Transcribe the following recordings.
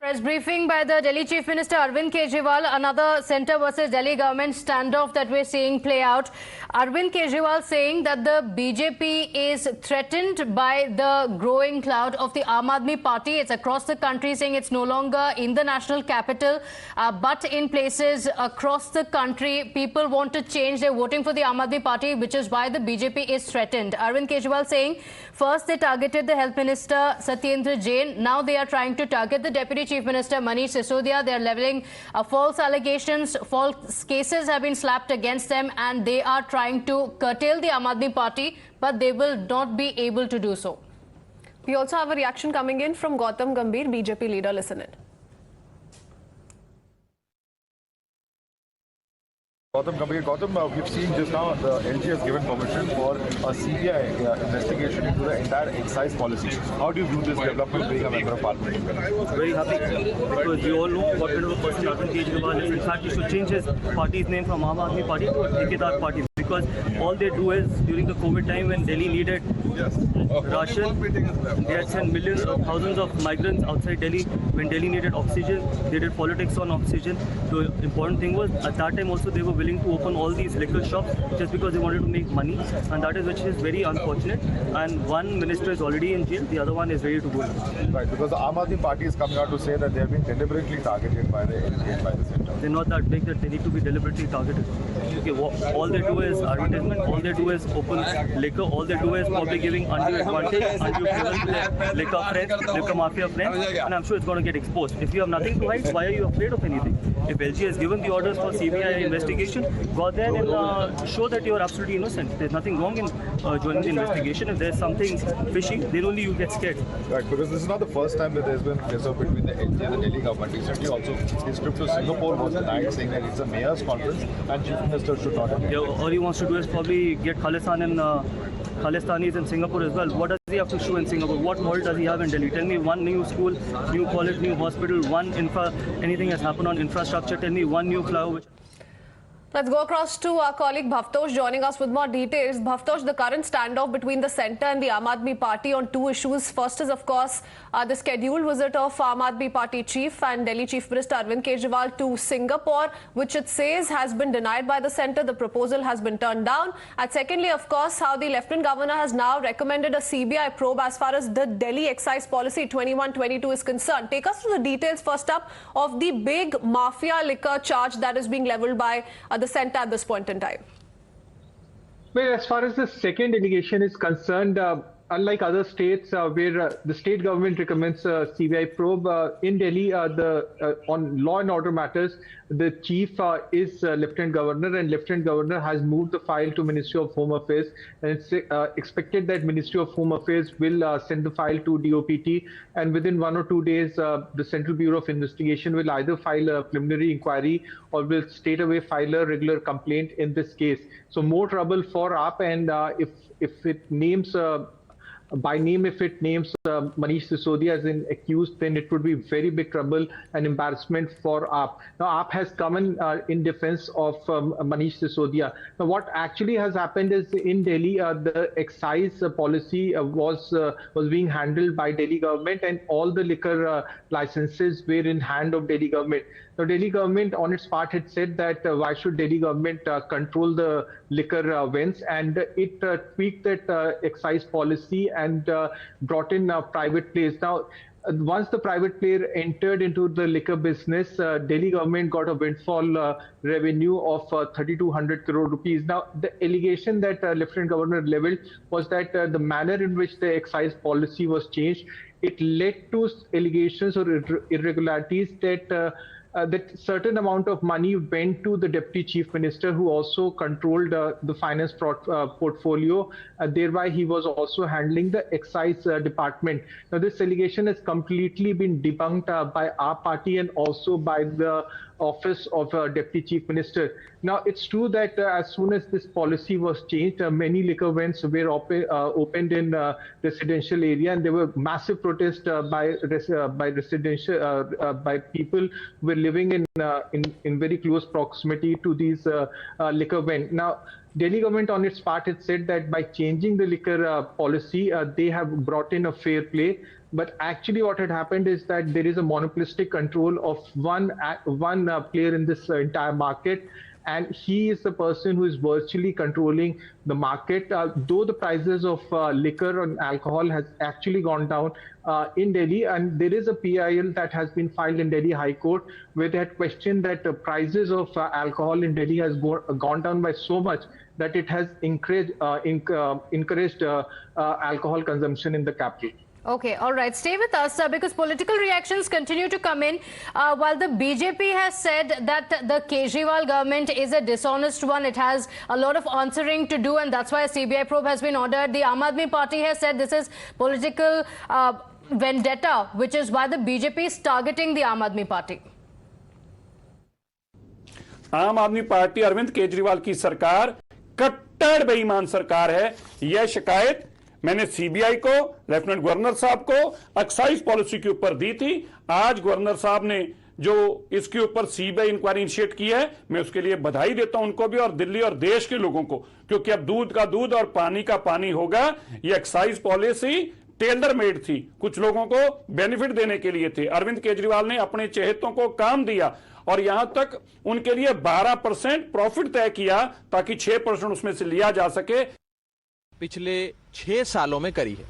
Press briefing by the Delhi Chief Minister Arvind Kejriwal, another centre versus Delhi government standoff that we're seeing play out. Arvind Kejriwal saying that the BJP is threatened by the growing cloud of the Aam Admi Party. It's across the country, saying it's no longer in the national capital, but in places across the country. People want to change. They're voting for the Aam Admi Party, which is why the BJP is threatened. Arvind Kejriwal saying first they targeted the Health Minister Satyendra Jain. Now they are trying to target the Deputy Chief Minister Manish Sasoodiya. They are levelling false allegations. False cases have been slapped against them, and they are trying to curtail the Aam Admi Party, but they will not be able to do so. We also have a reaction coming in from Gautam Gambhir, BJP leader. Listen in. Gautam, we've seen just now the LG has given permission for a CBI investigation into the entire excise policy. How do you view this development being a member of parliament? Very happy, because we all know what kind of a person Arvind Kejriwal is. In fact, he should change his party's name from Aam Admi Party to a Thekadar Party, because all they do is, during the COVID time when Delhi needed ration, they had sent millions or thousands of migrants outside Delhi. When Delhi needed oxygen, they did politics on oxygen. The important thing was, at that time also they were willing to open all these liquor shops just because they wanted to make money, and that is which is very unfortunate. And one minister is already in jail, the other one is ready to go. Right, because the Aam Admi Party is coming out to say that they have been deliberately targeted by the LG, by the centre. They're not that big that they need to be deliberately targeted. Okay, all they do is advertisement, all they do is open liquor, all they do is probably giving undue advantage, undue favor to their liquor friends, liquor mafia friends, and I'm sure it's going to get exposed. If you have nothing to hide, why are you afraid of anything? If LG has given the orders for CBI investigation, go out there and show that you are absolutely innocent. There's nothing wrong in joining the investigation. If there's something fishy, then only you get scared. Right, because this is not the first time that there's been pressure between the LG and the Delhi government. Recently also, his trip to Singapore was denied, saying that it's a mayor's conference and Chief Minister should not attend. Yeah, all he wants to do is probably get Khalistan and Khalistanis in Singapore as well. What does he have to show in Singapore? What model does he have in Delhi? Tell me one new school, new college, new hospital, anything has happened on infrastructure. Tell me one new flyover. Let's go across to our colleague Bhavtosh joining us with more details. Bhavtosh, the current standoff between the centre and the Aam Admi Party on two issues. First is, of course, the scheduled visit of Aam Admi Party chief and Delhi Chief Minister Arvind Kejriwal to Singapore, which it says has been denied by the centre. The proposal has been turned down. And secondly, of course, how the Lieutenant Governor has now recommended a CBI probe as far as the Delhi excise policy 21-22 is concerned. Take us through the details first up of the big mafia liquor charge that is being levelled by the centre at this point in time. Well, as far as the second allegation is concerned, unlike other states where the state government recommends a CBI probe, in Delhi, on law and order matters, the chief is Lieutenant Governor, and Lieutenant Governor has moved the file to Ministry of Home Affairs, and it's expected that Ministry of Home Affairs will send the file to DOPT, and within 1 or 2 days, the Central Bureau of Investigation will either file a preliminary inquiry or will straight away file a regular complaint in this case. So more trouble for AAP, and if it names by name, if it names Manish Sasoodiya as an accused, then it would be very big trouble and embarrassment for AAP. Now, AAP has come in defense of Manish Sasoodiya. Now, what actually has happened is in Delhi, the excise policy was being handled by Delhi government, and all the liquor licenses were in hand of Delhi government. Now, Delhi government on its part had said that why should Delhi government control the liquor vends, and it tweaked that excise policy and brought in private players. Now, once the private player entered into the liquor business, Delhi government got a windfall revenue of 3,200 crore rupees. Now, the allegation that Lieutenant Governor leveled was that the manner in which the excise policy was changed, it led to allegations or irregularities that that certain amount of money went to the Deputy Chief Minister, who also controlled the finance portfolio. Thereby, he was also handling the excise department. Now, this allegation has completely been debunked by our party and also by the office of Deputy Chief Minister. Now, it's true that as soon as this policy was changed, many liquor vends were opened in residential area, and there were massive protests by people who were living in very close proximity to these liquor vends. Now, Delhi government on its part had said that by changing the liquor policy, they have brought in a fair play. but actually what had happened is that there is a monopolistic control of one player in this entire market, and he is the person who is virtually controlling the market. Though the prices of liquor and alcohol has actually gone down in Delhi, and there is a PIL that has been filed in Delhi High Court where they had questioned that the prices of alcohol in Delhi has gone down by so much that it has encouraged alcohol consumption in the capital. Okay, all right. Stay with us because political reactions continue to come in. While the BJP has said that the Kejriwal government is a dishonest one, it has a lot of answering to do, and that's why a CBI probe has been ordered. The Aam Admi Party has said this is political vendetta, which is why the BJP is targeting the Aam Admi Party. आम आदमी party Arvind Kejriwal की सरकार कट्टर बेईमान सरकार है। यह शिकायत मैंने सीबीआई को, लेफ्टिनेंट गवर्नर साहब को एक्साइज पॉलिसी के ऊपर दी थी। आज गवर्नर साहब ने जो इसके ऊपर सीबीआई इंक्वायरी इनिशिएट की है, मैं उसके लिए बधाई देता हूं उनको भी और दिल्ली और देश के लोगों को, क्योंकि अब दूध का दूध और पानी का पानी होगा। ये एक्साइज पॉलिसी टेलर मेड थी, कुछ लोगों को बेनिफिट देने के लिए थे। अरविंद केजरीवाल ने अपने चहेतों को काम दिया और यहां तक उनके लिए 12% प्रॉफिट तय किया ताकि 6% उसमें से लिया जा सके। पिछले 6 सालों में करी है।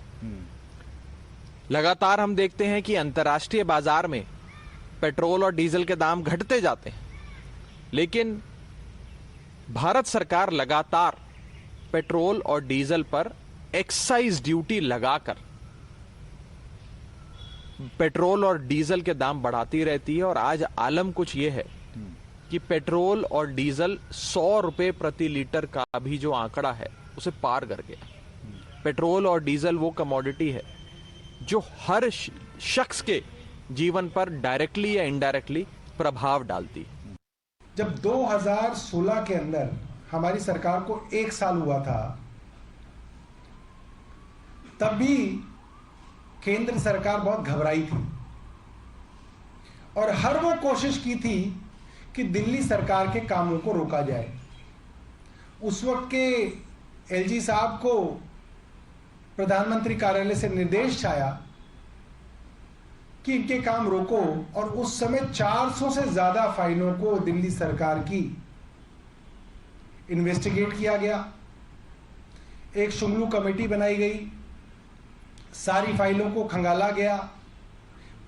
लगातार हम देखते हैं कि अंतर्राष्ट्रीय बाजार में पेट्रोल और डीजल के दाम घटते जाते हैं, लेकिन भारत सरकार लगातार पेट्रोल और डीजल पर एक्साइज ड्यूटी लगाकर पेट्रोल और डीजल के दाम बढ़ाती रहती है। और आज आलम कुछ यह है कि पेट्रोल और डीजल 100 रुपए प्रति लीटर का भी जो आंकड़ा है उसे पार कर गया। पेट्रोल और डीजल वो कमोडिटी है जो हर शख्स के जीवन पर डायरेक्टली या इनडायरेक्टली प्रभाव डालती है। जब 2016 के अंदर हमारी सरकार को 1 साल हुआ था, तब भी केंद्र सरकार बहुत घबराई थी और हर वो कोशिश की थी कि दिल्ली सरकार के कामों को रोका जाए। उस वक्त के एलजी साहब को प्रधानमंत्री कार्यालय से निर्देश आया कि इनके काम रोको, और उस समय 400 से ज्यादा फाइलों को दिल्ली सरकार की इन्वेस्टिगेट किया गया। एक शुंगलू कमेटी बनाई गई, सारी फाइलों को खंगाला गया,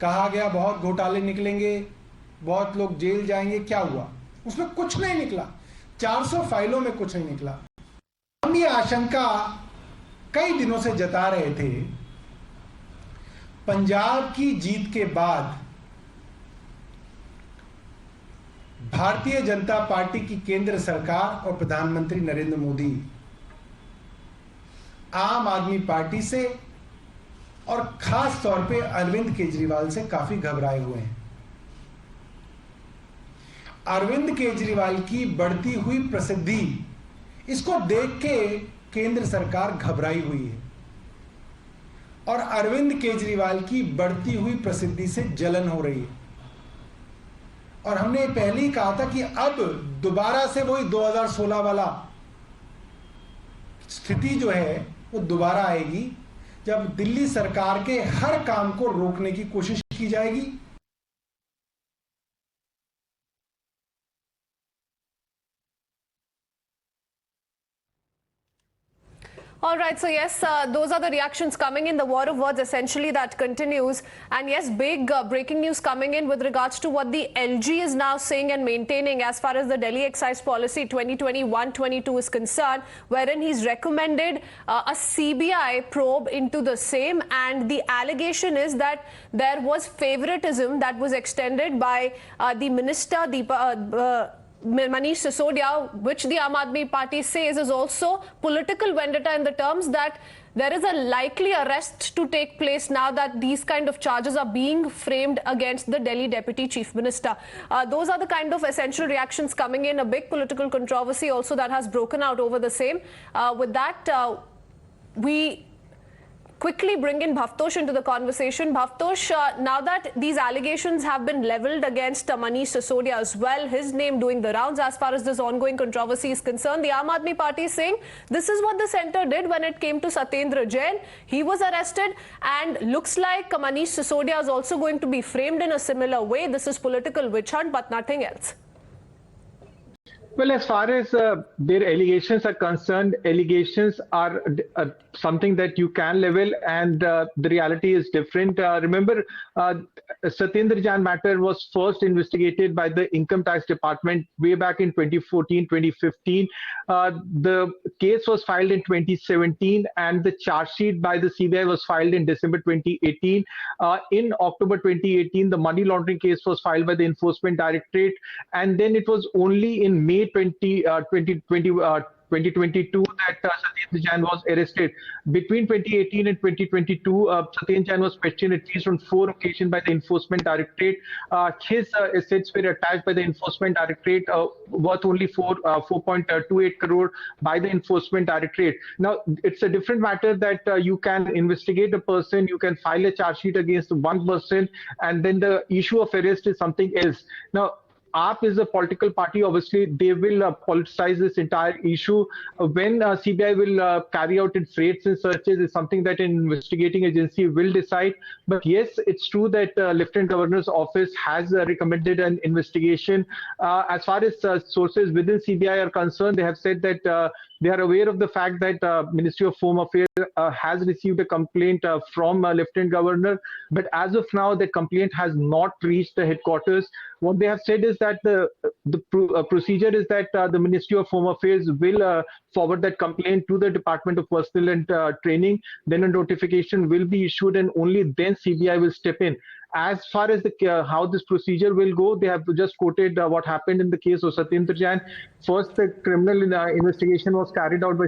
कहा गया बहुत घोटाले निकलेंगे, बहुत लोग जेल जाएंगे। क्या हुआ? उसमें कुछ नहीं निकला। 400 फाइलों में कुछ नहीं निकला। हम ये आशंका कई दिनों से जता रहे थे। पंजाब की जीत के बाद भारतीय जनता पार्टी की केंद्र सरकार और प्रधानमंत्री नरेंद्र मोदी आम आदमी पार्टी से और खास तौर पे अरविंद केजरीवाल से काफी घबराए हुए हैं। अरविंद केजरीवाल की बढ़ती हुई प्रसिद्धि, इसको देख के केंद्र सरकार घबराई हुई है और अरविंद केजरीवाल की बढ़ती हुई प्रसिद्धि से जलन हो रही है। और हमने पहले ही कहा था कि अब दोबारा से वही 2016 वाला स्थिति जो है वो दोबारा आएगी, जब दिल्ली सरकार के हर काम को रोकने की कोशिश की जाएगी। All right, so yes, those are the reactions coming in. The war of words essentially that continues. And yes, big breaking news coming in with regards to what the LG is now saying and maintaining as far as the Delhi excise policy 2021-22 is concerned, wherein he's recommended a CBI probe into the same. And the allegation is that there was favoritism that was extended by the minister, Manish Sasoodiya, which the Aam Admi Party says is also political vendetta in the terms that there is a likely arrest to take place now that these kind of charges are being framed against the Delhi Deputy Chief Minister. Those are the kind of essential reactions coming in. A big political controversy also that has broken out over the same. With that, we quickly bring in Bhavtosh into the conversation. Bhavtosh, now that these allegations have been leveled against Manish Sasoodiya as well, his name doing the rounds as far as this ongoing controversy is concerned, the Aam Admi Party is saying this is what the centre did when it came to Satyendra Jain. He was arrested, and looks like Manish Sasoodiya is also going to be framed in a similar way. This is political witch hunt, but nothing else. Well, as far as their allegations are concerned, allegations are something that you can level, and the reality is different. Remember, Satyendra Jain matter was first investigated by the Income Tax Department way back in 2014-2015. The case was filed in 2017, and the charge sheet by the CBI was filed in December 2018. In October 2018, the money laundering case was filed by the Enforcement Directorate, and then it was only in May 2022 that Satyendra Jain was arrested. Between 2018 and 2022, Satyendra Jain was questioned at least on 4 occasions by the Enforcement Directorate. His assets were attached by the Enforcement Directorate worth only 4.28 crore by the Enforcement Directorate. Now, it's a different matter that you can investigate a person, you can file a charge sheet against one person, and then the issue of arrest is something else. Now, AAP is a political party. Obviously, they will politicize this entire issue. When CBI will carry out its raids and searches is something that an investigating agency will decide. But yes, it's true that Lieutenant Governor's office has recommended an investigation. As far as sources within CBI are concerned, they have said that they are aware of the fact that Ministry of Home Affairs has received a complaint from Lieutenant Governor. But as of now, the complaint has not reached the headquarters. What they have said is that the procedure is that the Ministry of Home Affairs will forward that complaint to the Department of Personnel and Training. Then a notification will be issued, and only then CBI will step in. As far as how this procedure will go, they have just quoted what happened in the case of Satyendra Jain. First, the criminal investigation was carried out by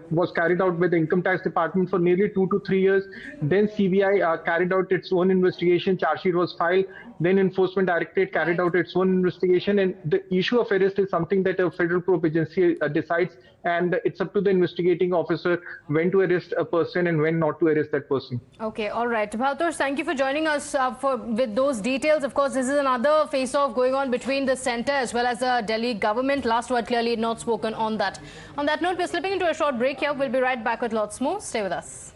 was carried out by the Income Tax Department for nearly 2 to 3 years. Then CBI carried out its own investigation. Charge sheet was filed. Then Enforcement Directorate carried out its own investigation. And the issue of arrest is something that a federal probe agency decides, and it's up to the investigating officer when to arrest a person and when not to arrest that person. Okay, all right. Bhavtosh, thank you for joining us with those details. Of course, this is another face-off going on between the centre as well as the Delhi government. Last word clearly not spoken on that. On that note, we're slipping into a short break here. We'll be right back with lots more. Stay with us.